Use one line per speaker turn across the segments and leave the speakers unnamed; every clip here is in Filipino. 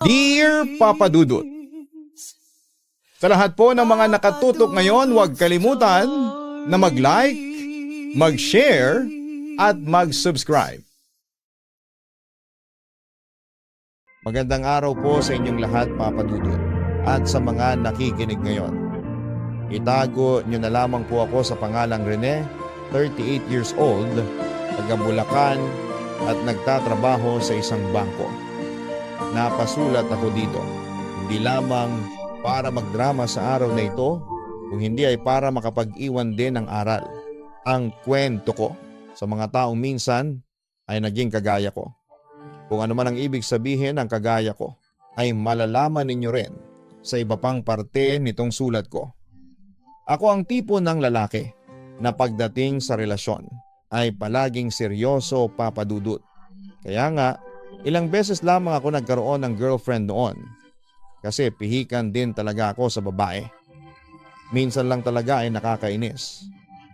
Dear Papa Dudut, sa lahat po ng mga nakatutok ngayon, huwag kalimutan na mag-like, mag-share, at mag-subscribe. Magandang araw po sa inyong lahat, Papa Dudut, at sa mga nakikinig ngayon. Itago nyo na lamang po ako sa pangalang Rene, 38 years old, taga Bulacan at nagtatrabaho sa isang bangko. Napasulat ako dito, hindi lamang para magdrama sa araw na ito, kung hindi ay para makapag-iwan din ng aral. Ang kwento ko sa mga taong minsan ay naging kagaya ko. Kung ano man ang ibig sabihin ng kagaya ko, ay malalaman ninyo rin sa iba pang parte nitong sulat ko. Ako ang tipo ng lalaki na pagdating sa relasyon ay palaging seryoso, Papa Dudut. Kaya nga, ilang beses lamang ako nagkaroon ng girlfriend noon kasi pihikan din talaga ako sa babae. Minsan lang talaga ay nakakainis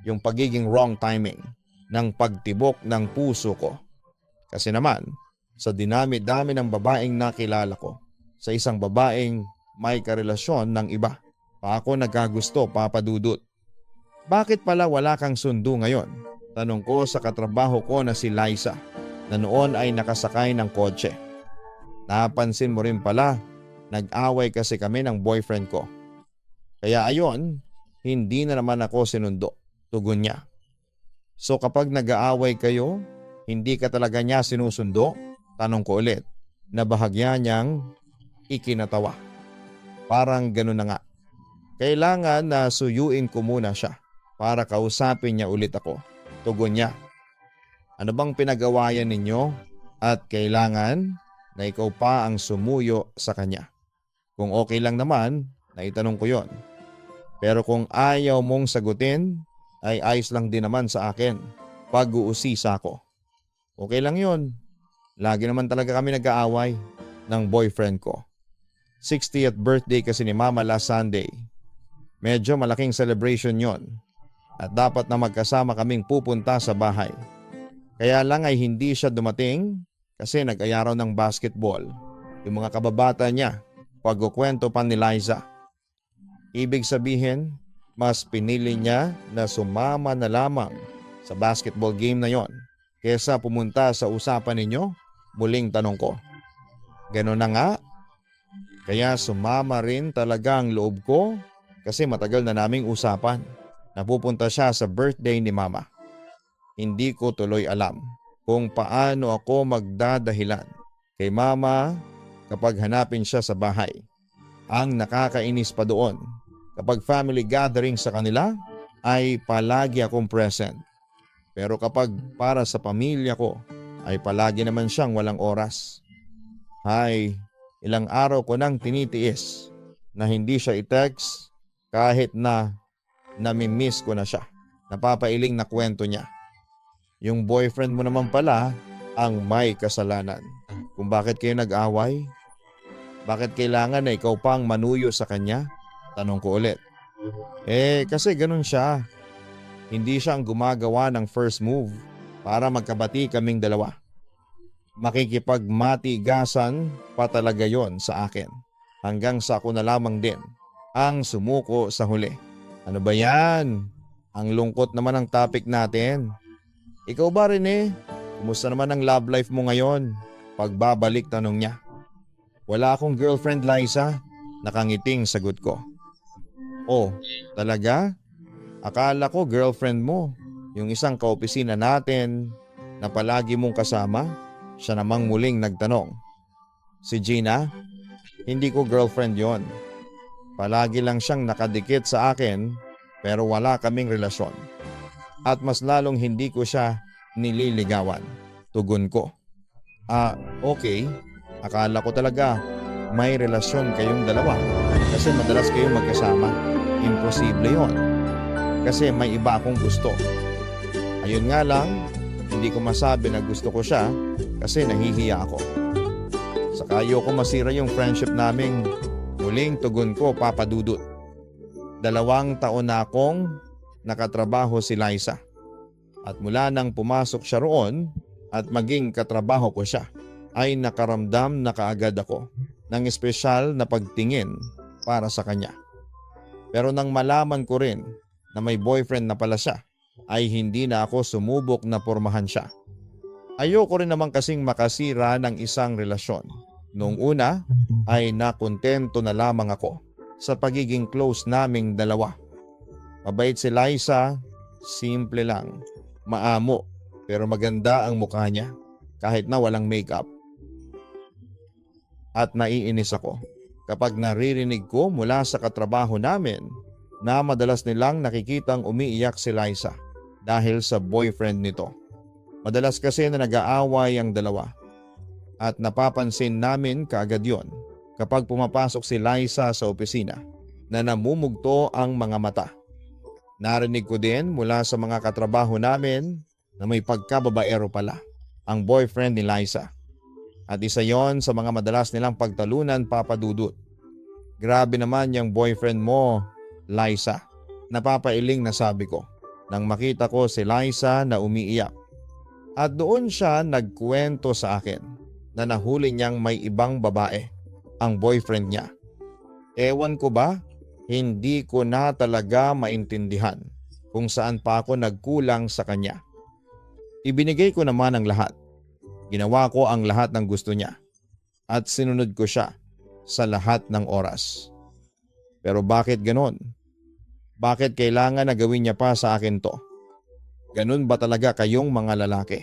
yung pagiging wrong timing ng pagtibok ng puso ko. Kasi naman, sa dinami-dami ng babaeng nakilala ko, sa isang babaeng may karelasyon ng iba, pa ako nagkagusto, Papa Dudut. Bakit pala wala kang sundo ngayon? Tanong ko sa katrabaho ko na si Liza, na noon ay nakasakay ng kotse. Napansin mo rin pala, nag-away kasi kami ng boyfriend ko. Kaya ayon, hindi na naman ako sinundo, tugon niya. So kapag nag-aaway kayo, hindi ka talaga niya sinusundo? Tanong ko ulit, na bahagya niyang ikinatawa. Parang ganun na nga. Kailangan na suyuin ko muna siya para kausapin niya ulit ako, tugon niya. Ano bang pinag-awayan ninyo at kailangan na ikaw pa ang sumuyo sa kanya? Kung okay lang naman, naitanong ko yon. Pero kung ayaw mong sagutin, ay ayos lang din naman sa akin. Pag-uusisa ko. Okay lang yon. Lagi naman talaga kami nag-aaway ng boyfriend ko. 60th birthday kasi ni Mama last Sunday. Medyo malaking celebration yon. At dapat na magkasama kaming pupunta sa bahay. Kaya lang ay hindi siya dumating kasi nag-aya raw ng basketball. Yung mga kababata niya, pagkukwento pa ni Liza. Ibig sabihin, mas pinili niya na sumama na lamang sa basketball game na yon kesa pumunta sa usapan ninyo? Muling tanong ko. Ganun na nga. Kaya sumama rin talaga ang loob ko kasi matagal na naming usapan. Napupunta siya sa birthday ni Mama. Hindi ko tuloy alam kung paano ako magdadahilan kay Mama kapag hanapin siya sa bahay. Ang nakakainis pa doon, kapag family gathering sa kanila ay palagi akong present. Pero kapag para sa pamilya ko ay palagi naman siyang walang oras. Ilang araw ko nang tinitiis na hindi siya i-text kahit na namimiss ko na siya. Napapailing na kwento niya. Yung boyfriend mo naman pala ang may kasalanan. Kung bakit kayo nag-away? Bakit kailangan na ikaw pang manuyo sa kanya? Tanong ko ulit. Kasi ganun siya. Hindi siya ang gumagawa ng first move para magkabati kaming dalawa. Makikipagmatigasan pa talaga yon sa akin. Hanggang sa ako na lamang din ang sumuko sa huli. Ano ba yan? Ang lungkot naman ang topic natin. Ikaw ba rin Kumusta naman ang love life mo ngayon? Pagbabalik tanong niya. Wala akong girlfriend, Liza. Nakangiting sagot ko. Oh, talaga? Akala ko girlfriend mo. Yung isang kaopisina natin na palagi mong kasama. Siya namang muling nagtanong. Si Gina? Hindi ko girlfriend yon. Palagi lang siyang nakadikit sa akin pero wala kaming relasyon. At mas lalong hindi ko siya nililigawan. Tugon ko. Okay. Akala ko talaga may relasyon kayong dalawa kasi madalas kayong magkasama. Imposible yon. Kasi may iba akong gusto. Ayun nga lang, hindi ko masabi na gusto ko siya kasi nahihiya ako. Saka ayoko masira yung friendship naming. Muling tugon ko, Papa Dudut. 2 taon na akong nakatrabaho si Liza. At mula nang pumasok siya roon at maging katrabaho ko siya, ay nakaramdam na kaagad ako ng espesyal na pagtingin para sa kanya. Pero nang malaman ko rin na may boyfriend na pala siya, ay hindi na ako sumubok na pormahan siya. Ayoko rin naman kasing makasira ng isang relasyon. Noong una ay nakontento na lamang ako sa pagiging close naming dalawa. Mabait si Liza, simple lang, maamo, pero maganda ang mukha niya kahit na walang makeup. At naiinis ako kapag naririnig ko mula sa katrabaho namin na madalas nilang nakikitang umiiyak si Liza dahil sa boyfriend nito. Madalas kasi na nag-aaway ang dalawa at napapansin namin kaagad yon kapag pumapasok si Liza sa opisina na namumugto ang mga mata. Narinig ko din mula sa mga katrabaho namin na may pagkababaero pala ang boyfriend ni Liza. At isa yon sa mga madalas nilang pagtalunan, Papa Dudut. Grabe naman yung boyfriend mo, Liza. Napapailing na sabi ko nang makita ko si Liza na umiiyak. At doon siya nagkwento sa akin na nahuli niyang may ibang babae, ang boyfriend niya. Ewan ko ba, hindi ko na talaga maintindihan kung saan pa ako nagkulang sa kanya. Ibinigay ko naman ang lahat. Ginawa ko ang lahat ng gusto niya at sinunod ko siya sa lahat ng oras. Pero bakit ganon? Bakit kailangan na gawin niya pa sa akin to? Ganun ba talaga kayong mga lalaki?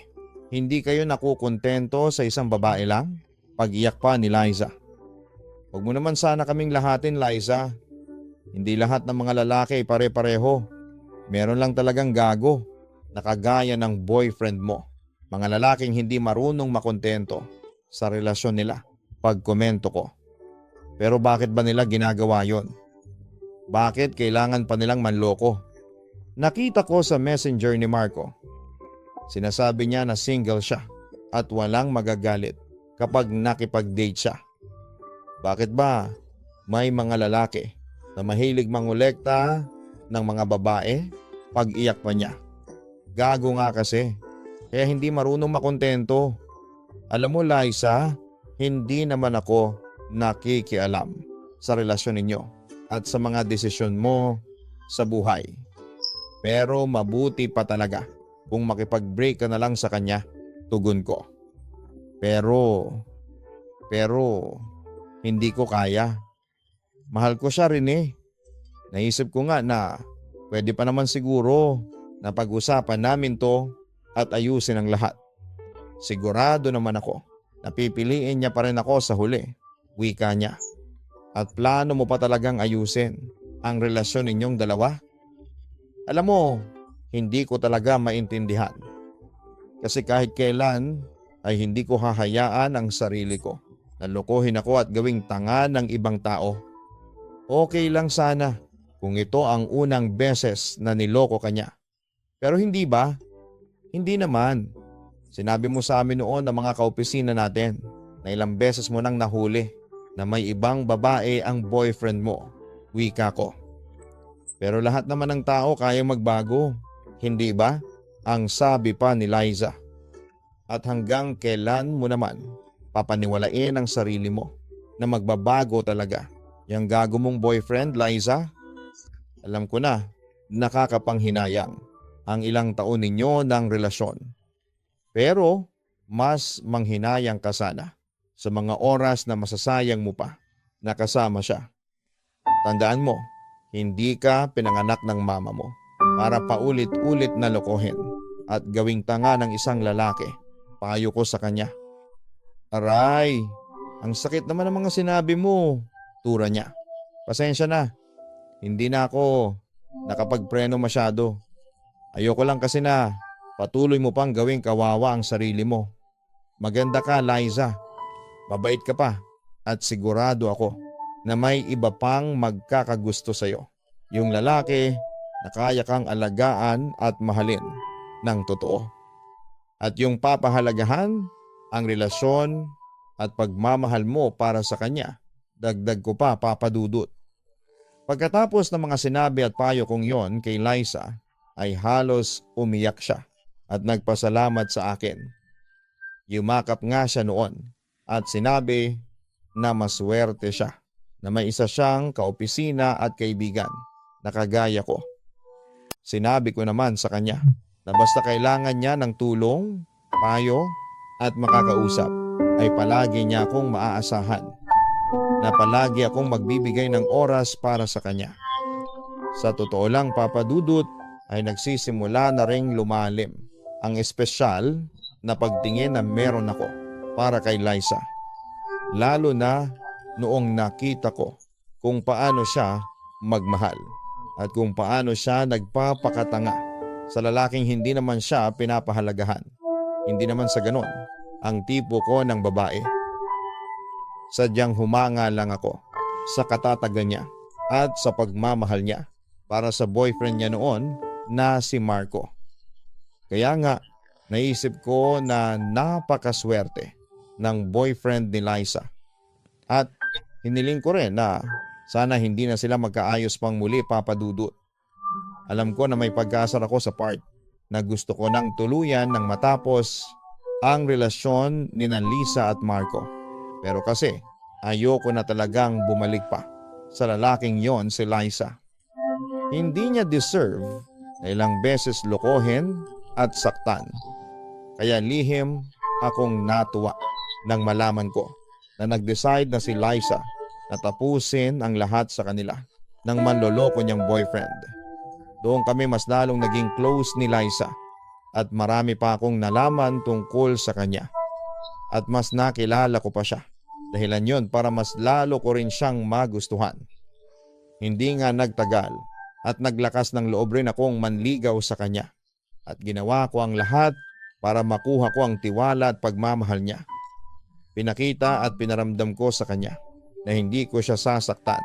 Hindi kayo nakukontento sa isang babae lang? Pag-iyak pa ni Liza. Huwag mo naman sana kaming lahatin, Liza. Hindi lahat ng mga lalaki pare-pareho. Meron lang talagang gago na kagaya ng boyfriend mo. Mga lalaking hindi marunong makontento sa relasyon nila. Pagkomento ko. Pero bakit ba nila ginagawa yon? Bakit kailangan pa nilang manloko? Nakita ko sa messenger ni Marco. Sinasabi niya na single siya at walang magagalit kapag nakipag-date siya. Bakit ba may mga lalaki na mahilig mangolekta ng mga babae pag iyak pa niya? Gago nga kasi, kaya hindi marunong makontento. Alam mo Liza, hindi naman ako nakikialam sa relasyon ninyo at sa mga desisyon mo sa buhay. Pero mabuti pa talaga kung makipag-break ka na lang sa kanya, tugon ko. Pero hindi ko kaya. Mahal ko siya rin eh. Naisip ko nga na pwede pa naman siguro na pag-usapan namin to at ayusin ang lahat. Sigurado naman ako na pipiliin niya pa rin ako sa huli, wika niya. At plano mo pa talagang ayusin ang relasyon ninyong dalawa? Alam mo, hindi ko talaga maintindihan. Kasi kahit kailan ay hindi ko hahayaan ang sarili ko na lokohin ako at gawing tanga ng ibang tao. Okay lang sana kung ito ang unang beses na niloko ka niya. Pero hindi ba? Hindi naman. Sinabi mo sa amin noon ng mga kaopisina natin na ilang beses mo nang nahuli na may ibang babae ang boyfriend mo, wika ko. Pero lahat naman ng tao kaya magbago, hindi ba? Ang sabi pa ni Liza. At hanggang kailan mo naman papaniwalain ang sarili mo na magbabago talaga? Yang gago mong boyfriend, Liza? Alam ko na, nakakapanghinayang ang ilang taon ninyo ng relasyon. Pero mas manghinayang ka sana sa mga oras na masasayang mo pa na kasama siya. Tandaan mo, hindi ka pinanganak ng mama mo para paulit-ulit na lokohin at gawing tanga ng isang lalaki. Payo ko sa kanya. Aray, ang sakit naman ng mga sinabi mo, tura niya. Pasensya na, hindi na ako nakapagpreno masyado. Ayoko lang kasi na patuloy mo pang gawing kawawa ang sarili mo. Maganda ka, Liza. Mabait ka pa at sigurado ako na may iba pang magkakagusto sa'yo. Yung lalaki na kaya kang alagaan at mahalin ng totoo. At yung papahalagahan ang relasyon at pagmamahal mo para sa kanya. Dagdag ko pa, Papa Dudut. Pagkatapos ng mga sinabi at payo kong yon kay Liza, ay halos umiyak siya at nagpasalamat sa akin. Yumakap nga siya noon at sinabi na maswerte siya, na may isa siyang kaopisina at kaibigan na kagaya ko. Sinabi ko naman sa kanya na basta kailangan niya ng tulong, payo at makakausap ay palagi niya akong maaasahan, na palagi akong magbibigay ng oras para sa kanya. Sa totoo lang, Papa Dudut, ay nagsisimula na ring lumalim ang espesyal na pagtingin na meron ako para kay Liza. Lalo na noong nakita ko kung paano siya magmahal at kung paano siya nagpapakatanga sa lalaking hindi naman siya pinapahalagahan. Hindi naman sa ganon ang tipo ko ng babae. Sadyang humanga lang ako sa katatagan niya at sa pagmamahal niya para sa boyfriend niya noon na si Marco. Kaya nga, naisip ko na napakaswerte ng boyfriend ni Liza. At hiniling ko rin na sana hindi na sila magkaayos pang muli, Papa Dudut. Alam ko na may pag-asa ako sa part na gusto ko nang tuluyan nang matapos ang relasyon ni Liza at Marco. Pero kasi ayoko na talagang bumalik pa sa lalaking yon, si Liza. Hindi niya deserve na ilang beses lokohin at saktan. Kaya lihim akong natuwa nang malaman ko na nag-decide na si Liza na tapusin ang lahat sa kanila ng manloloko niyang boyfriend. Doon kami mas lalong naging close ni Liza at marami pa akong nalaman tungkol sa kanya. At mas nakilala ko pa siya. Dahilan yon para mas lalo ko rin siyang magustuhan. Hindi nga nagtagal at naglakas ng loob rin akong manligaw sa kanya. At ginawa ko ang lahat para makuha ko ang tiwala at pagmamahal niya. Pinakita at pinaramdam ko sa kanya na hindi ko siya sasaktan,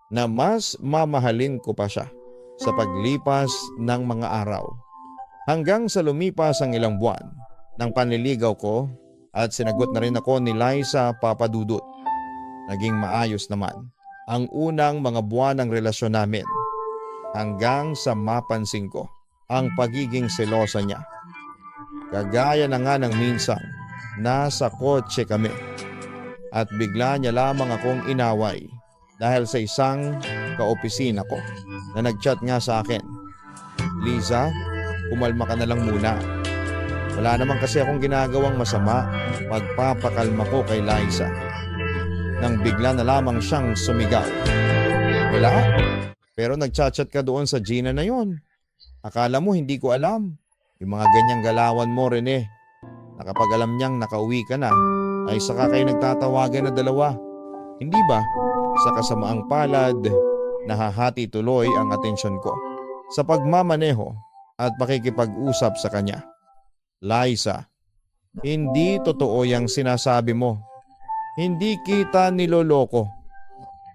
na mas mamahalin ko pa siya sa paglipas ng mga araw. Hanggang sa lumipas ang ilang buwan ng panliligaw ko at sinagot na rin ako ni Liza, Papa Dudut. Naging maayos naman ang unang mga buwan ng relasyon namin hanggang sa mapansin ko ang pagiging selosa niya. Kagaya na nga ng minsan, nasa kotse kami at bigla niya lamang akong inaway dahil sa isang kaopisina ko na nagchat nga sa akin. Liza, kumalma ka na lang muna. Wala naman kasi akong ginagawang masama, magpapakalma ko kay Liza. Nang bigla na lamang siyang sumigaw. Wala, pero nagchat-chat ka doon sa Gina na yon. Akala mo hindi ko alam. Yung mga ganyang galawan mo, Rene. Na kapag alam niyang nakauwi ka na, ay saka kayo nagtatawagan na dalawa. Hindi ba? Sa kasamaang palad, nahahati tuloy ang atensyon ko sa pagmamaneho at pakikipag-usap sa kanya. Liza, hindi totoo yang sinasabi mo. Hindi kita niloloko.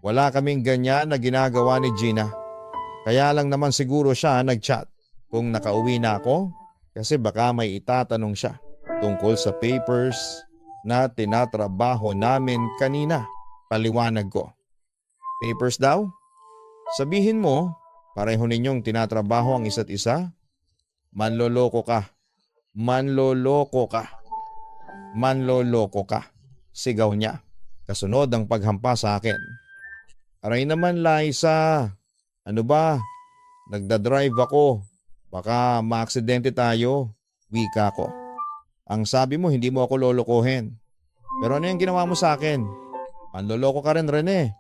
Wala kaming ganyan na ginagawa ni Gina. Kaya lang naman siguro siya nagchat kung nakauwi na ako kasi baka may itatanong siya tungkol sa papers na tinatrabaho namin kanina. Paliwanag ko. Papers daw? Sabihin mo, pareho ninyong tinatrabaho ang isa't isa? Manloloko ka. Manloloko ka. Manloloko ka. Sigaw niya. Kasunod ang paghampa sa akin. Aray naman, Liza. Ano ba? Nagdadrive ako. Baka maaksidente tayo. Wika ko. Ang sabi mo hindi mo ako lolokohin. Pero ano yung ginawa mo sa akin? Manloloko ka rin, Rene.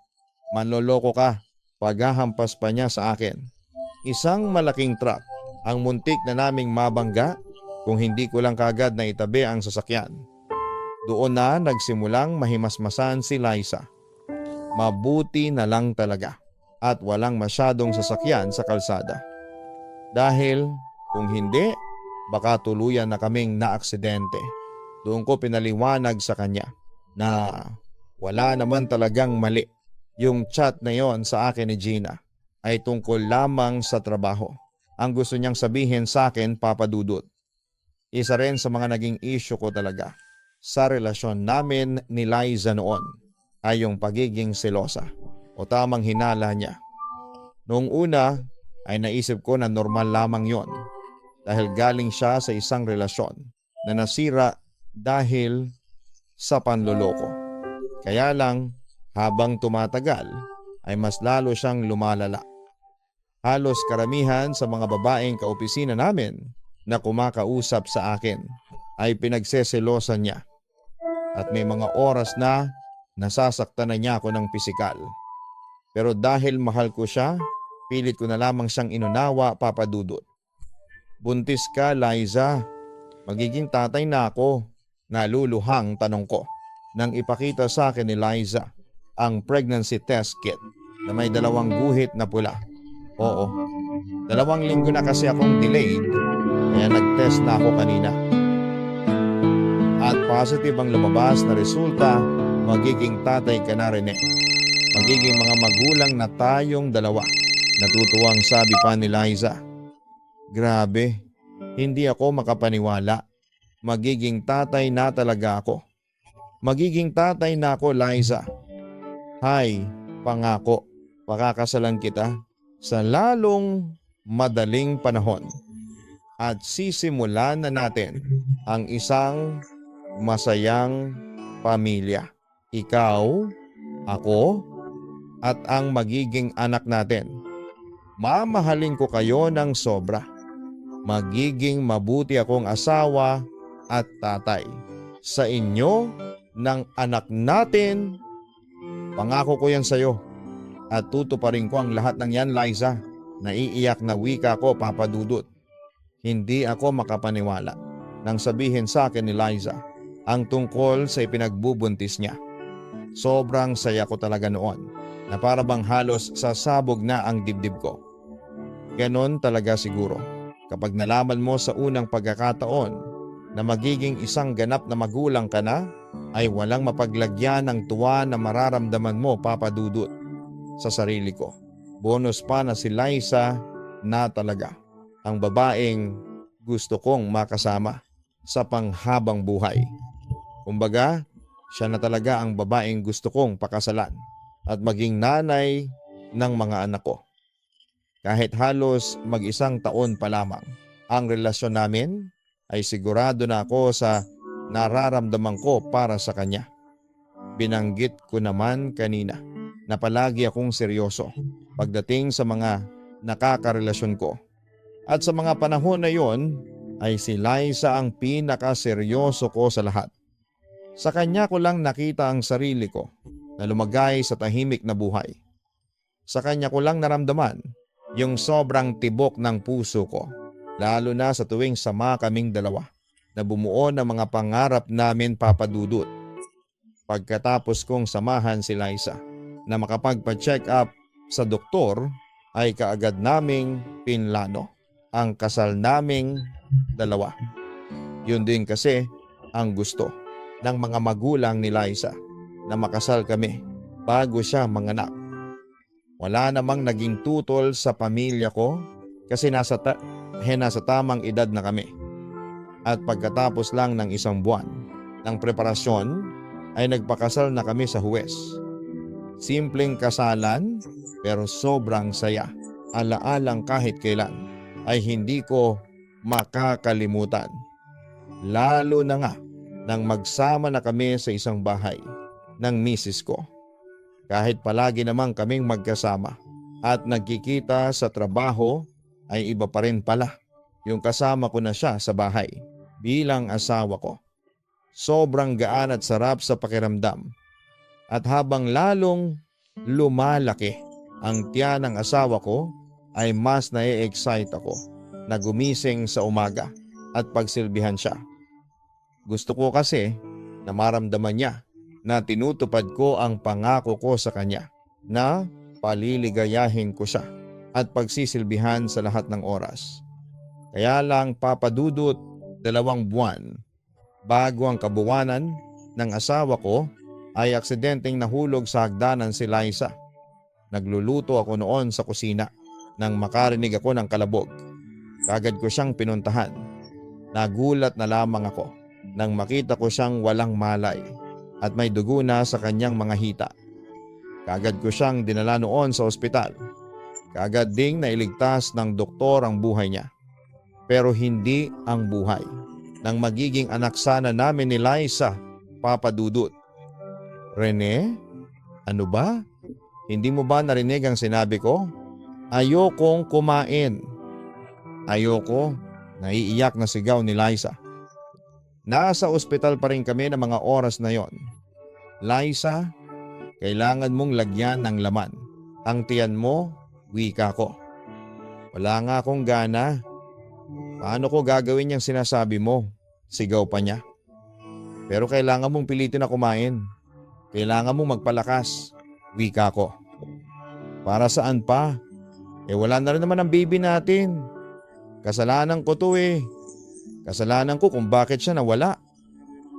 Manloloko ka. Paghahampas pa niya sa akin. Isang malaking truck ang muntik na naming mabangga kung hindi ko lang kagad na itabi ang sasakyan. Doon na nagsimulang mahimasmasan si Liza. Mabuti na lang talaga at walang masyadong sasakyan sa kalsada. Dahil kung hindi, baka tuluyan na kaming naaksidente. Doon ko pinaliwanag sa kanya na wala naman talagang mali. Yung chat na yon sa akin ni Gina ay tungkol lamang sa trabaho. Ang gusto niyang sabihin sa akin, Papa Dudut. Isa rin sa mga naging issue ko talaga sa relasyon namin ni Liza noon ay yung pagiging selosa o tamang hinala niya. Noong una ay naisip ko na normal lamang yon dahil galing siya sa isang relasyon na nasira dahil sa panloloko. Kaya lang, habang tumatagal, ay mas lalo siyang lumalala. Halos karamihan sa mga babaeng kaopisina namin na kumakausap sa akin ay pinagseselosan niya. At may mga oras na nasasaktan na niya ako ng pisikal. Pero dahil mahal ko siya, pilit ko na lamang siyang inunawa, Papa Dudut. Buntis ka, Liza. Magiging tatay na ako. Naluluhang tanong ko nang ipakita sa akin ni Liza ang pregnancy test kit na may 2 guhit na pula. Oo, 2 linggo na kasi akong delayed kaya nag-test na ako kanina. At positive ang lumabas na resulta, magiging tatay ka na, Rene. Magiging mga magulang na tayong 2. Natutuwang sabi pa ni Liza. Grabe, hindi ako makapaniwala. Magiging tatay na talaga ako. Magiging tatay na ako, Liza. Hay, pangako, pakakasalan kita sa lalong madaling panahon. At sisimulan na natin ang isang masayang pamilya. Ikaw, ako, at ang magiging anak natin. Mamahalin ko kayo ng sobra. Magiging mabuti akong asawa at tatay sa inyo ng anak natin. Pangako ko yan sa'yo at tutuparin ko ang lahat ng yan, Liza. Naiiyak na wika ko, Papa Dudut. Hindi ako makapaniwala nang sabihin sa akin ni Liza ang tungkol sa ipinagbubuntis niya. Sobrang saya ko talaga noon na para bang halos sasabog na ang dibdib ko. Ganon talaga siguro kapag nalaman mo sa unang pagkakataon na magiging isang ganap na magulang ka na, ay walang mapaglagyan ng tuwa na mararamdaman mo, Papa Dudut, sa sarili ko. Bonus pa na si Liza na talaga ang babaeng gusto kong makasama sa panghabang buhay. Kumbaga, siya na talaga ang babaeng gusto kong pakasalan at maging nanay ng mga anak ko. Kahit halos mag-1 taon pa lamang ang relasyon namin, ay sigurado na ako sa nararamdaman ko para sa kanya. Binanggit ko naman kanina na palagi akong seryoso pagdating sa mga nakakarelasyon ko. At sa mga panahon na yon ay si Liza ang pinakaseryoso ko sa lahat. Sa kanya ko lang nakita ang sarili ko na lumagay sa tahimik na buhay. Sa kanya ko lang naramdaman yung sobrang tibok ng puso ko. Lalo na sa tuwing sama kaming 2 na bumuo ng mga pangarap namin, Papa Dudut. Pagkatapos kong samahan si Liza na makapagpa-check up sa doktor, ay kaagad naming pinlano ang kasal naming 2. Yun din kasi ang gusto ng mga magulang ni Liza na makasal kami bago siya manganak. Wala namang naging tutol sa pamilya ko kasi nasa tamang edad na kami. At pagkatapos lang ng 1 buwan ng preparasyon ay nagpakasal na kami sa huwes. Simpleng kasalan pero sobrang saya. Alaalang kahit kailan ay hindi ko makakalimutan. Lalo na nga nang magsama na kami sa isang bahay ng misis ko. Kahit palagi namang kaming magkasama at nagkikita sa trabaho, ay iba pa rin pala yung kasama ko na siya sa bahay bilang asawa ko. Sobrang gaan at sarap sa pakiramdam. At habang lalong lumalaki ang tiyan ng asawa ko, ay mas na-excite ako na gumising sa umaga at pagsilbihan siya. Gusto ko kasi na maramdaman niya na tinutupad ko ang pangako ko sa kanya na paliligayahin ko siya at pagsisilbihan sa lahat ng oras. Kaya lang, Papa Dudut, 2 buwan bago ang kabuwanan ng asawa ko ay aksidenteng nahulog sa hagdanan si Liza. Nagluluto ako noon sa kusina nang makarinig ako ng kalabog. Kagad ko siyang pinuntahan. Nagulat na lamang ako nang makita ko siyang walang malay at may dugo na sa kanyang mga hita. Kagad ko siyang dinala noon sa ospital. Kaagad ding nailigtas ng doktor ang buhay niya. Pero hindi ang buhay ng magiging anak sana namin ni Liza, Papa Dudut. Rene? Ano ba? Hindi mo ba narinig ang sinabi ko? Ayokong kumain. Ayoko. Naiiyak na sigaw ni Liza. Nasa ospital pa rin kami ng mga oras na yon. Liza, kailangan mong lagyan ng laman. Ang tiyan mo, wika ko. Wala nga akong gana. Paano ko gagawin yung sinasabi mo? Sigaw pa niya. Pero kailangan mong pilitin na kumain. Kailangan mong magpalakas. Wika ko. Para saan pa? Wala na rin naman ang baby natin. Kasalanan ko to eh. Kasalanan ko kung bakit siya nawala.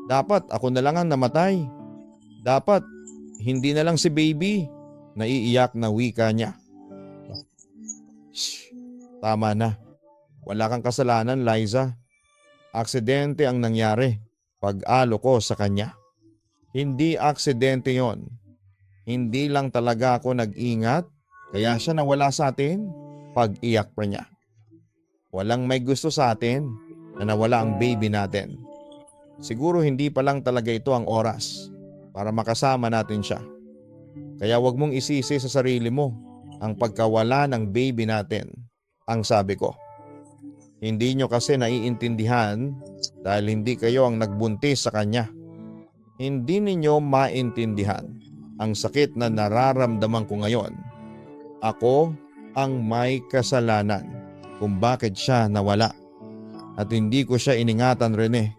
Dapat ako na lang ang namatay. Dapat hindi na lang si baby. Naiiyak na wika niya. Shh, tama na. Wala kang kasalanan, Liza. Aksidente ang nangyari. Pag-alo ko sa kanya. Hindi aksidente yon. Hindi lang talaga ako nag-ingat. Kaya siya nawala sa atin. Pag-iyak pa niya. Walang may gusto sa atin na nawala ang baby natin. Siguro hindi pa lang talaga ito ang oras para makasama natin siya. Kaya wag mong isisi sa sarili mo ang pagkawala ng baby natin, ang sabi ko. Hindi nyo kasi naiintindihan dahil hindi kayo ang nagbuntis sa kanya. Hindi ninyo maintindihan ang sakit na nararamdaman ko ngayon. Ako ang may kasalanan kung bakit siya nawala. At hindi ko siya iningatan, Rene.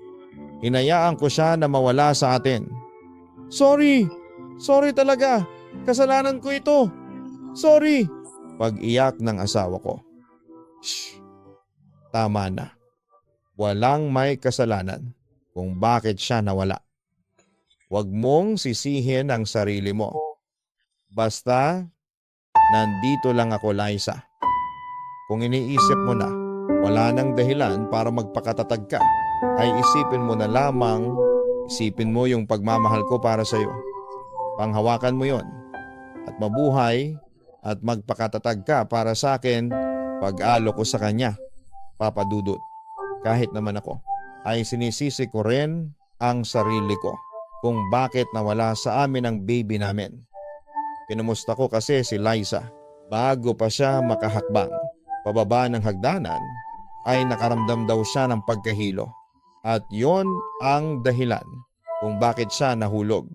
Hinayaan ko siya na mawala sa atin. Sorry! Sorry talaga! Kasalanan ko ito! Sorry! Pag-iyak ng asawa ko. Shh! Tama na. Walang may kasalanan kung bakit siya nawala. Huwag mong sisihin ang sarili mo. Basta, nandito lang ako, Liza. Kung iniisip mo na wala nang dahilan para magpakatatag ka, ay isipin mo na lamang, isipin mo yung pagmamahal ko para sa iyo. Panghawakan mo yon at mabuhay at magpakatatag ka para sa akin pag-alo ko sa kanya, Papa Dudut. Kahit naman ako ay sinisisi ko rin ang sarili ko kung bakit nawala sa amin ang baby namin. Kinumusta ko kasi si Liza bago pa siya makahakbang. Pababa ng hagdanan ay nakaramdam daw siya ng pagkahilo. At yon ang dahilan kung bakit siya nahulog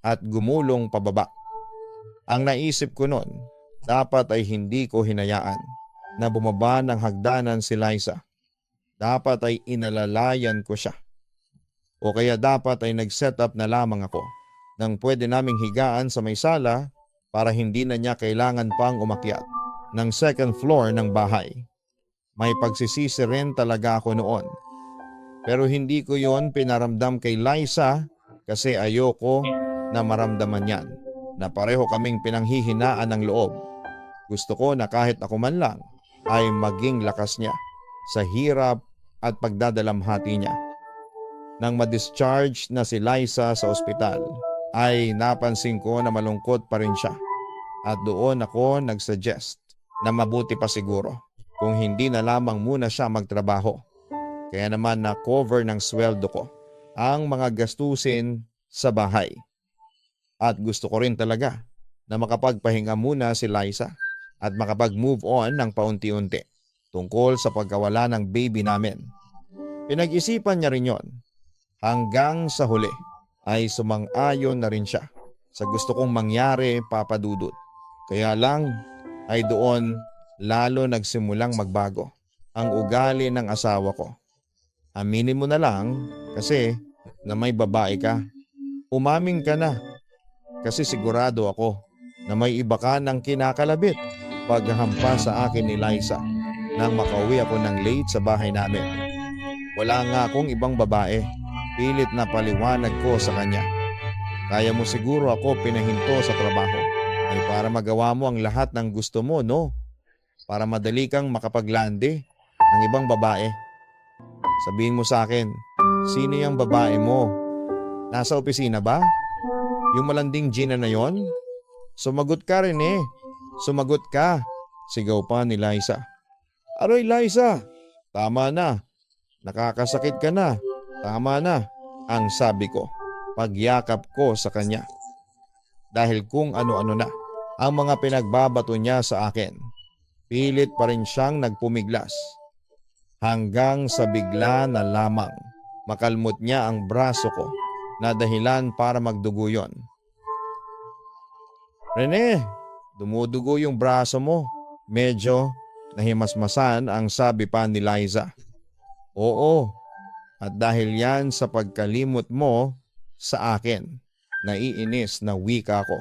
at gumulong pababa. Ang naisip ko noon, dapat ay hindi ko hinayaan na bumaba ng hagdanan si Liza. Dapat ay inalalayan ko siya. O kaya dapat ay nag-set up na lamang ako nang pwede naming higaan sa may sala para hindi na niya kailangan pang umakyat ng second floor ng bahay. May pagsisisi rin talaga ako noon. Pero hindi ko yon pinaramdam kay Liza kasi ayoko na maramdaman yan na pareho kaming pinanghihinaan ng loob. Gusto ko na kahit ako man lang ay maging lakas niya sa hirap at pagdadalamhati niya. Nang ma-discharge na si Liza sa ospital ay napansin ko na malungkot pa rin siya at doon ako nag-suggest na mabuti pa siguro kung hindi na lamang muna siya magtrabaho. Kaya naman na-cover ng sweldo ko ang mga gastusin sa bahay. At gusto ko rin talaga na makapagpahinga muna si Liza at makapag-move on ng paunti-unti tungkol sa pagkawala ng baby namin. Pinag-isipan niya rin yon. Hanggang sa huli ay sumang-ayon na rin siya sa gusto kong mangyari, Papa Dudut. Kaya lang ay doon lalo nagsimulang magbago ang ugali ng asawa ko. Aminin mo na lang kasi na may babae ka. Umamin ka na kasi sigurado ako na may iba ka ng kinakalabit paghampas sa akin ni Liza nang makauwi ako ng late sa bahay namin. Wala nga akong ibang babae. Pilit na paliwanag ko sa kanya. Kaya mo siguro ako pinahinto sa trabaho ay para magawa mo ang lahat ng gusto mo, no? Para madali kang makapaglandi ng ibang babae. Sabihin mo sa akin, sino yung babae mo? Nasa opisina ba? Yung malanding Gina na yon? Sumagot ka rin eh. Sumagot ka. Sigaw pa ni Liza. Aroy Liza, tama na. Nakakasakit ka na. Tama na, ang sabi ko, pagyakap ko sa kanya. dahil kung ano-ano na ang mga pinagbabato niya sa akin. Pilit pa rin siyang nagpumiglas hanggang sa bigla na lamang makalmot niya ang braso ko na dahilan para magdugo yon. Rene, dumudugo yung braso mo. Medyo nahimasmasan ang sabi pa ni Liza. Oo, at dahil yan sa pagkalimot mo sa akin, naiinis na wika ko.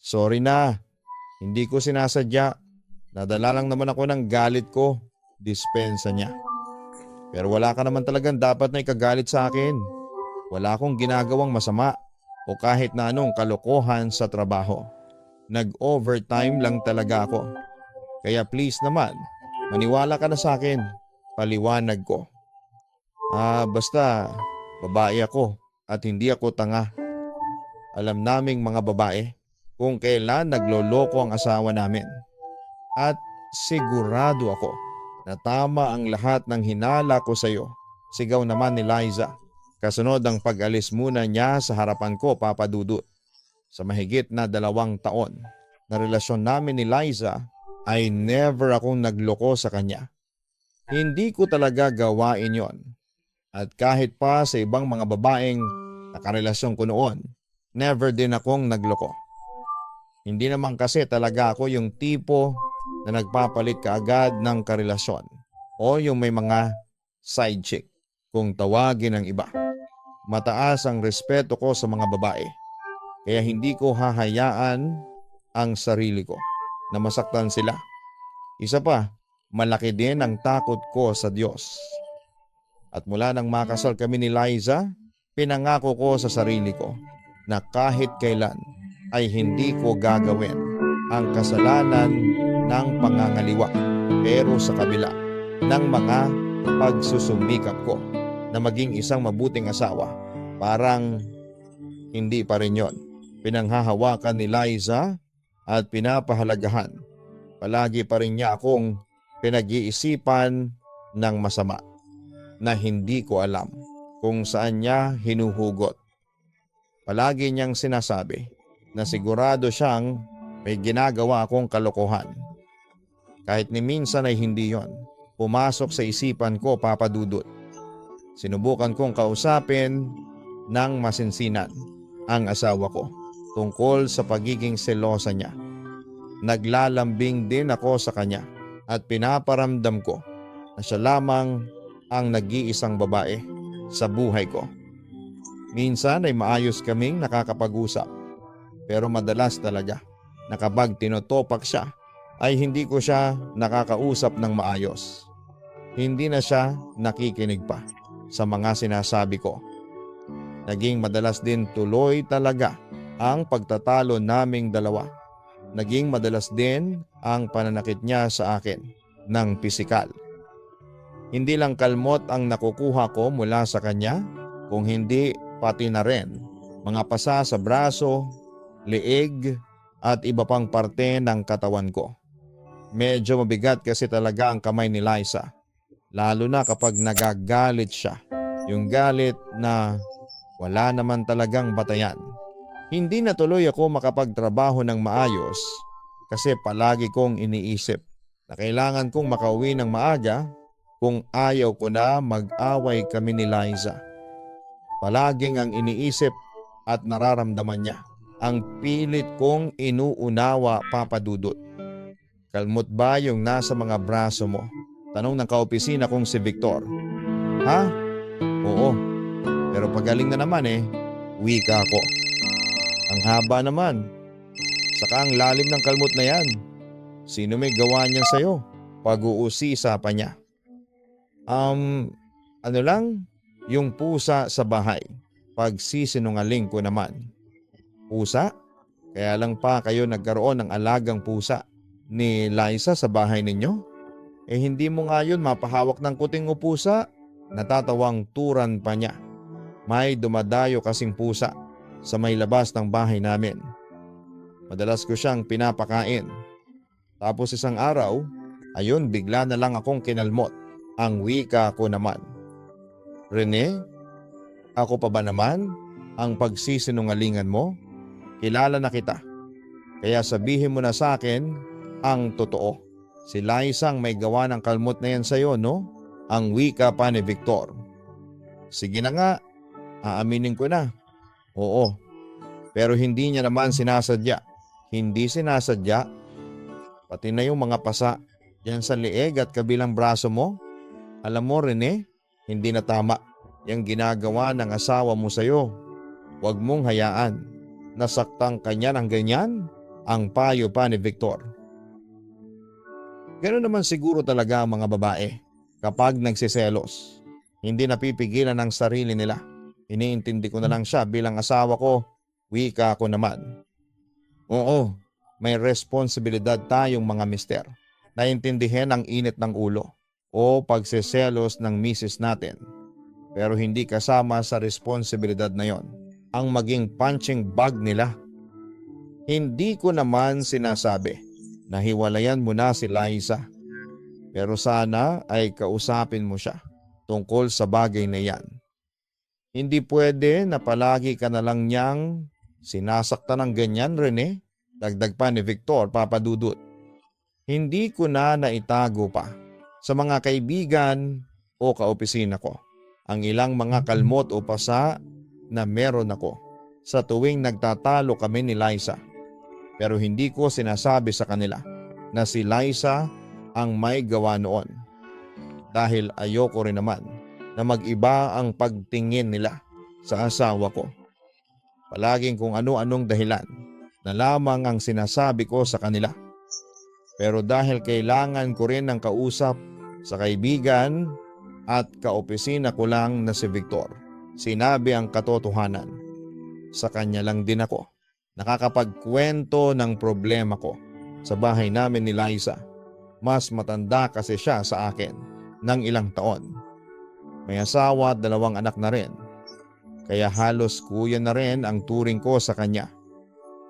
Sorry na, hindi ko sinasadya. Nadala lang naman ako ng galit ko, dispensa niya. Pero wala ka naman talagang dapat na ikagalit sa akin. Wala akong ginagawang masama o kahit na anong kalokohan sa trabaho. Nag-overtime lang talaga ako. Kaya please naman, maniwala ka na sa akin. Paliwanag ko. Basta babae ako at hindi ako tanga. Alam naming mga babae kung kailan nagloloko ang asawa namin. At sigurado ako na tama ang lahat ng hinala ko sa iyo. Sigaw naman ni Liza. Kasunod ang pag-alis muna niya sa harapan ko, Papa Dudut. Sa mahigit na 2 taon na relasyon namin ni Liza ay never akong nagloko sa kanya. Hindi ko talaga gawain yon. At kahit pa sa ibang mga babaeng nakarelasyon ko noon, never din akong nagloko. Hindi naman kasi talaga ako yung tipo na nagpapalit kaagad ng karelasyon o yung may mga side chick kung tawagin ng iba. Mataas ang respeto ko sa mga babae, kaya hindi ko hahayaan ang sarili ko na masaktan sila. Isa pa, malaki din ang takot ko sa Diyos. At mula nang makasal kami ni Liza, pinangako ko sa sarili ko na kahit kailan ay hindi ko gagawin ang kasalanan ng pangangaliwa. Pero sa kabila ng mga pagsusumikap ko na maging isang mabuting asawa, parang hindi pa rin yon. Pinanghahawakan ni Liza at pinapahalagahan. Palagi pa rin niya akong pinag-iisipan ng masama na hindi ko alam kung saan niya hinuhugot. Palagi niyang sinasabi na sigurado siyang may ginagawa akong kalokohan. Kahit ni minsan ay hindi yon pumasok sa isipan ko, Papa Dudut. Sinubukan kong kausapin ng masinsinan ang asawa ko tungkol sa pagiging selosa niya. Naglalambing din ako sa kanya at pinaparamdam ko na siya lamang ang nag-iisang babae sa buhay ko. Minsan ay maayos kaming nakakapag-usap, pero madalas talaga na kapag tinotopak siya ay hindi ko siya nakakausap ng maayos. Hindi na siya nakikinig pa sa mga sinasabi ko. Naging madalas din tuloy talaga ang pagtatalo naming dalawa. Naging madalas din ang pananakit niya sa akin ng pisikal. Hindi lang kalmot ang nakukuha ko mula sa kanya, kung hindi pati na rin mga pasa sa braso, leeg at iba pang parte ng katawan ko. Medyo mabigat kasi talaga ang kamay ni Liza, lalo na kapag nagagalit siya. Yung galit na wala naman talagang batayan. Hindi na tuloy ako makapagtrabaho ng maayos kasi palagi kong iniisip na kailangan kong makauwi ng maaga kung ayaw ko na mag-away kami ni Liza. Palaging ang iniisip at nararamdaman niya ang pilit kong inuunawa, Papa Dudut. Kalmot ba yung nasa mga braso mo? Tanong ng kaopisina kong si Victor. Ha? Oo. Pero pagaling na naman wika ko. Ang haba naman. Saka ang lalim ng kalmot na yan. Sino may gawa niyan sa'yo? Pag-uusisa pa niya. Ano lang? Yung pusa sa bahay. Pagsisinungaling ko naman. Pusa? Kaya lang pa kayo nagkaroon ng alagang pusa ni Liza sa bahay ninyo? Hindi mo nga yun mapahawak ng kuting o pusa? Natatawang turan pa niya. May dumadayo kasing pusa sa may labas ng bahay namin. Madalas ko siyang pinapakain. Tapos isang araw, ayun bigla na lang akong kinalmot. Ang wika ko naman. Rene, ako pa ba naman ang pagsisinungalingan mo? Kilala na kita. Kaya sabihin mo na sa akin ang totoo. Si Liza ang may gawa ng kalmot na yan sa'yo, no? Ang wika pa ni Victor. Sige na nga, aaminin ko na. Oo, pero hindi niya naman sinasadya. Hindi sinasadya. Pati na yung mga pasa yan sa leeg at kabilang braso mo. Alam mo, Rene, hindi na tama yung ginagawa ng asawa mo sa'yo. Huwag mong hayaan. Nasaktan ka niya ng ganyan, ang payo pa ni Victor. Ganoon naman siguro talaga ang mga babae kapag nagsiselos. Hindi napipigilan ang sarili nila. Iniintindi ko na lang siya bilang asawa ko, wika ko naman. Oo, may responsibilidad tayong mga mister. Naintindihin ang init ng ulo o pagsiselos ng misis natin. Pero hindi kasama sa responsibilidad na yon ang maging punching bag nila. Hindi ko naman sinasabi na hiwalayan mo na si Liza. Pero sana ay kausapin mo siya tungkol sa bagay na yan. Hindi pwede na palagi ka na lang niyang sinasaktan ng ganyan, Rene. Dagdag pa ni Victor, papadudot. Hindi ko na naitago pa sa mga kaibigan o kaopisina ko ang ilang mga kalmot o pasa na meron ako sa tuwing nagtatalo kami ni Liza. Pero hindi ko sinasabi sa kanila na si Liza ang may gawa noon. Dahil ayoko rin naman na mag-iba ang pagtingin nila sa asawa ko. Palaging kung ano-anong dahilan na lamang ang sinasabi ko sa kanila. Pero dahil kailangan ko rin ng kausap sa kaibigan at kaopisina ko lang na si Victor, sinabi ang katotohanan. Sa kanya lang din ako nakakapagkwento ng problema ko sa bahay namin ni Liza. Mas matanda kasi siya sa akin ng ilang taon. May asawa at 2 anak na rin. Kaya halos kuya na rin ang turing ko sa kanya.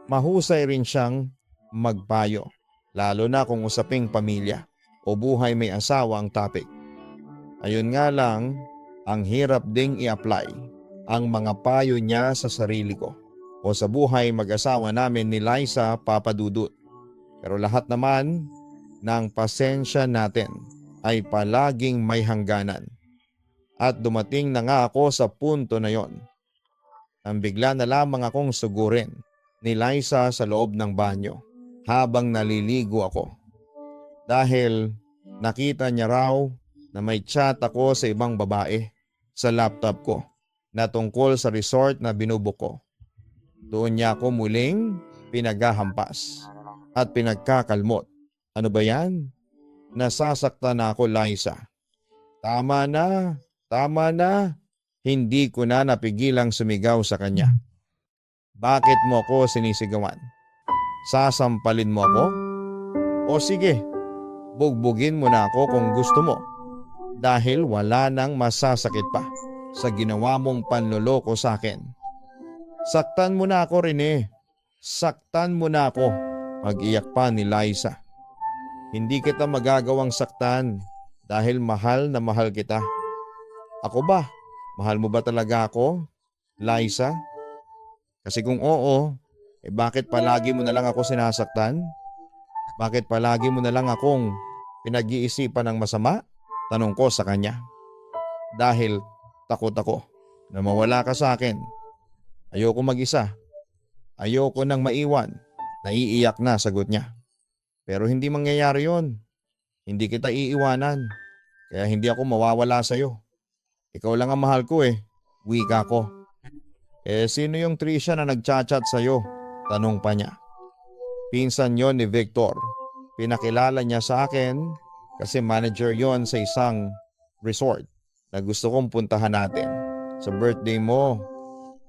Mahusay rin siyang magpayo, lalo na kung usaping pamilya o buhay may asawa ang topic. Ayun nga lang, ang hirap ding i-apply ang mga payo niya sa sarili ko o sa buhay mag-asawa namin ni Liza, papadudot. Pero lahat naman ng pasensya natin ay palaging may hangganan. At dumating na nga ako sa punto na yon. Ang bigla na lamang akong sugurin ni Liza sa loob ng banyo habang naliligo ako. Dahil nakita niya raw na may chat ako sa ibang babae sa laptop ko na tungkol sa resort na binubuk ko. Doon niya ako muling pinaghahampas at pinagkakalmot. Ano ba yan? Nasasaktan na ako, Liza. Tama na, tama na. Hindi ko na napigilang sumigaw sa kanya. Bakit mo ako sinisigawan? Sasampalin mo ako? O sige, bugbugin mo na ako kung gusto mo. Dahil wala nang masasakit pa sa ginawa mong panloloko sa akin. Saktan mo na ako, Rene. Saktan mo na ako. Mag-iyak pa ni Liza. Hindi kita magagawang saktan dahil mahal na mahal kita. Ako ba? Mahal mo ba talaga ako, Liza? Kasi kung oo, bakit palagi mo na lang ako sinasaktan? Bakit palagi mo na lang akong pinag-iisipan ng masama? Tanong ko sa kanya. Dahil takot ako na mawala ka sa akin. Ayoko mag-isa. Ayoko nang maiwan. Naiiyak na, sagot niya. Pero hindi mangyayari yon. Hindi kita iiwanan. Kaya hindi ako mawawala sa'yo. Ikaw lang ang mahal ko eh. Wika ko. Sino yung Trisha na nagchat-chat sa'yo? Tanong pa niya. Pinsan yon ni Victor. Pinakilala niya sa akin kasi manager yon sa isang resort na gusto kong puntahan natin. Sa birthday mo.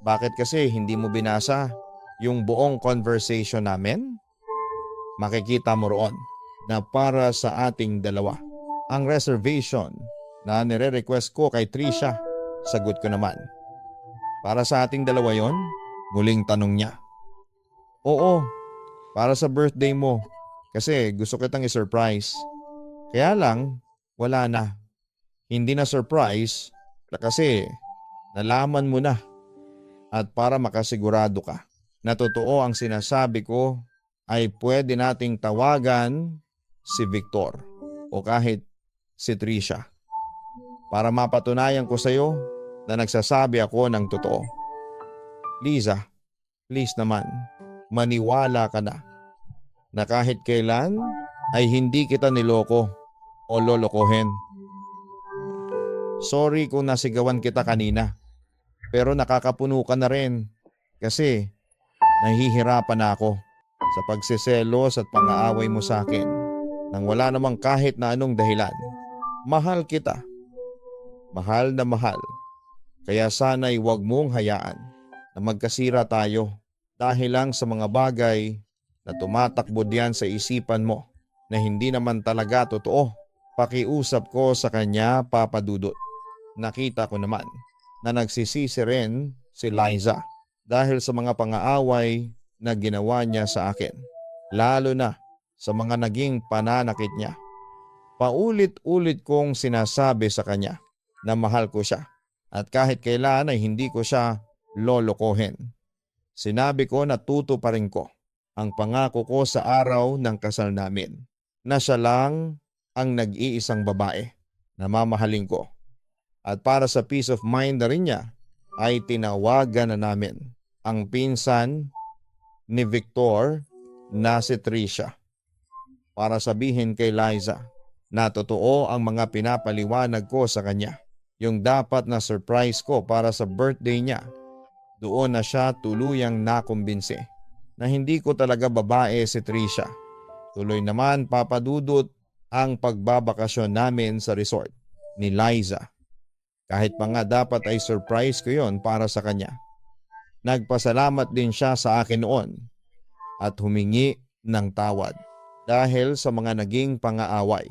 Bakit kasi hindi mo binasa yung buong conversation namin? Makikita mo roon na para sa ating dalawa. Ang reservation na nire-request ko kay Trisha, sagot ko naman. Para sa ating dalawa yon? Muling tanong niya. Oo, para sa birthday mo kasi gusto kitang i-surprise. Kaya lang, wala na. Hindi na surprise kasi nalaman mo na. At para makasigurado ka na totoo ang sinasabi ko ay pwede nating tawagan si Victor o kahit si Trisha para mapatunayan ko sa iyo na nagsasabi ako ng totoo. Liza, please naman, maniwala ka na kahit kailan ay hindi kita niloko o lolokohin. Sorry kung nasigawan kita kanina, pero nakakapuno ka na rin kasi nahihirapan na ako sa pagseselos at pang-aaway mo sa akin nang wala namang kahit na anong dahilan. Mahal kita. Mahal na mahal. Kaya sana'y huwag mong hayaan na magkasira tayo dahil lang sa mga bagay na tumatakbo diyan sa isipan mo na hindi naman talaga totoo. Pakiusap ko sa kanya, Papa Dudut. Nakita ko naman na nagsisisi rin si Liza dahil sa mga pang-aaway na ginawa niya sa akin. Lalo na sa mga naging pananakit niya. Paulit-ulit kong sinasabi sa kanya na mahal ko siya at kahit kailan ay hindi ko siya lolokohin. Sinabi ko na tutuparin ko ang pangako ko sa araw ng kasal namin na siya lang ang nag-iisang babae na mamahalin ko. At para sa peace of mind na rin niya ay tinawagan na namin ang pinsan ni Victor na si Trisha para sabihin kay Liza na totoo ang mga pinapaliwanag ko sa kanya. Yung dapat na surprise ko para sa birthday niya, doon na siya tuluyang nakumbinsi na hindi ko talaga babae si Trisha. Tuloy naman, Papa Dudut, ang pagbabakasyon namin sa resort ni Liza. Kahit pa nga dapat ay surprise ko yon para sa kanya. Nagpasalamat din siya sa akin noon at humingi ng tawad dahil sa mga naging pang-aaway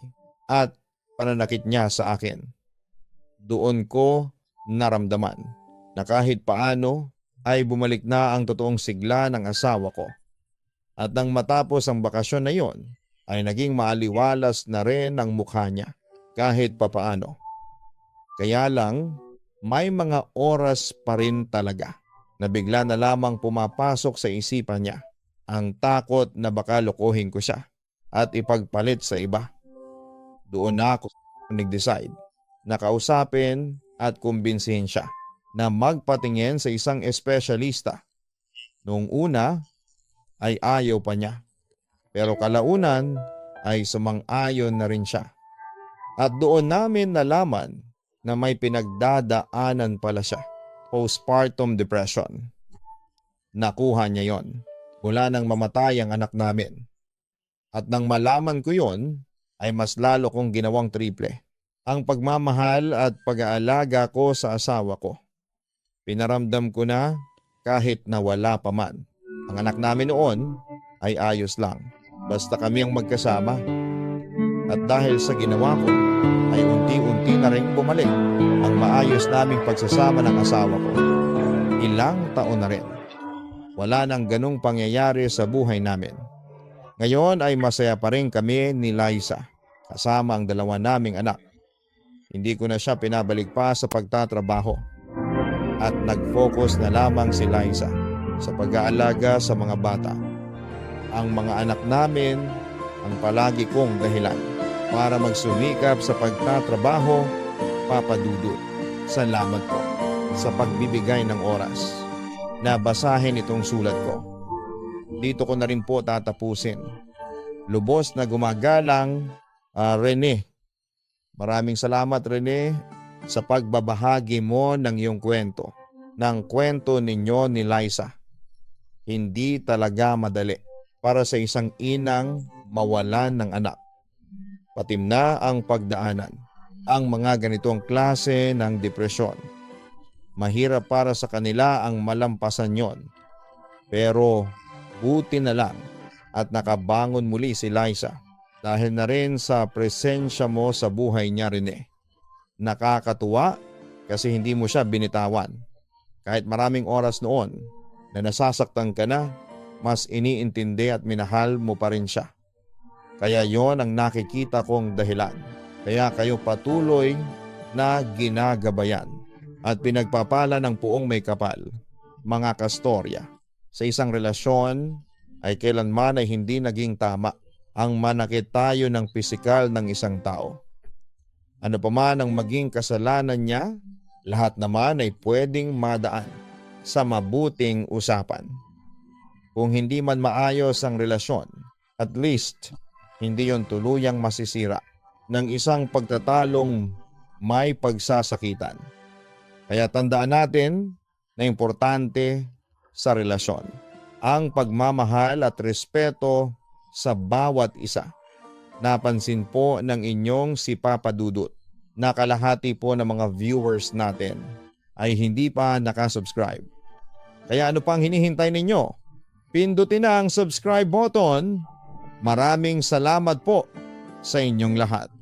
at pananakit niya sa akin. Doon ko naramdaman na kahit paano ay bumalik na ang totoong sigla ng asawa ko. At nang matapos ang bakasyon na yon ay naging maaliwalas na rin ang mukha niya kahit papaano. Kaya lang may mga oras pa rin talaga na bigla na lamang pumapasok sa isipan niya ang takot na baka lokohin ko siya at ipagpalit sa iba. Doon na ako nag-decide na kausapin at kumbinsihin siya na magpatingin sa isang espesyalista. Noong una ay ayaw pa niya, pero kalaunan ay sumang-ayon na rin siya. At doon namin nalaman na may pinagdadaanan pala siya, postpartum depression. Nakuha niya yon mula nang mamatay ang anak namin. At nang malaman ko yon ay mas lalo kong ginawang triple ang pagmamahal at pag-aalaga ko sa asawa ko. Pinaramdam ko na kahit na wala pa man. Ang anak namin noon ay ayos lang, basta kami ang magkasama. At dahil sa ginawa ko ay unti-unti na rin bumalik ang maayos naming pagsasama ng asawa ko. Ilang taon na rin. Wala nang ganung pangyayari sa buhay namin. Ngayon ay masaya pa rin kami ni Liza kasama ang dalawa naming anak. Hindi ko na siya pinabalik pa sa pagtatrabaho at nag-focus na lamang si Liza sa pag-aalaga sa mga bata. Ang mga anak namin ang palagi kong dahilan para magsumikap sa pagtatrabaho, Papa Dudut. Salamat po sa pagbibigay ng oras na basahin itong sulat ko. Dito ko na rin po tatapusin. Lubos na gumagalang, Rene. Maraming salamat, Rene, sa pagbabahagi mo ng iyong kwento, ng kwento ninyo ni Liza. Hindi talaga madali para sa isang inang mawalan ng anak. Patim na ang pagdaanan ang mga ganitong klase ng depresyon. Mahirap para sa kanila ang malampasan yon. Pero buti na lang at nakabangon muli si Liza dahil na rin sa presensya mo sa buhay niya, Rene. Nakakatuwa kasi hindi mo siya binitawan. Kahit maraming oras noon na nasasaktan ka na, mas iniintindi at minahal mo pa rin siya. Kaya yon ang nakikita kong dahilan. Kaya kayo patuloy na ginagabayan at pinagpapala ng puong may kapal, mga kastorya. sa isang relasyon ay kailanman ay hindi naging tama ang manakit tayo ng pisikal ng isang tao. Ano pa man ang maging kasalanan niya, lahat naman ay pwedeng madaan sa mabuting usapan. Kung hindi man maayos ang relasyon, at least hindi yon tuluyang masisira ng isang pagtatalong may pagsasakitan. Kaya tandaan natin na importante sa relasyon ang pagmamahal at respeto sa bawat isa. Napansin po ng inyong si Papa Dudut na kalahati po ng mga viewers natin ay hindi pa nakasubscribe. Kaya ano pang hinihintay ninyo? Pindutin na ang subscribe button. Maraming salamat po sa inyong lahat.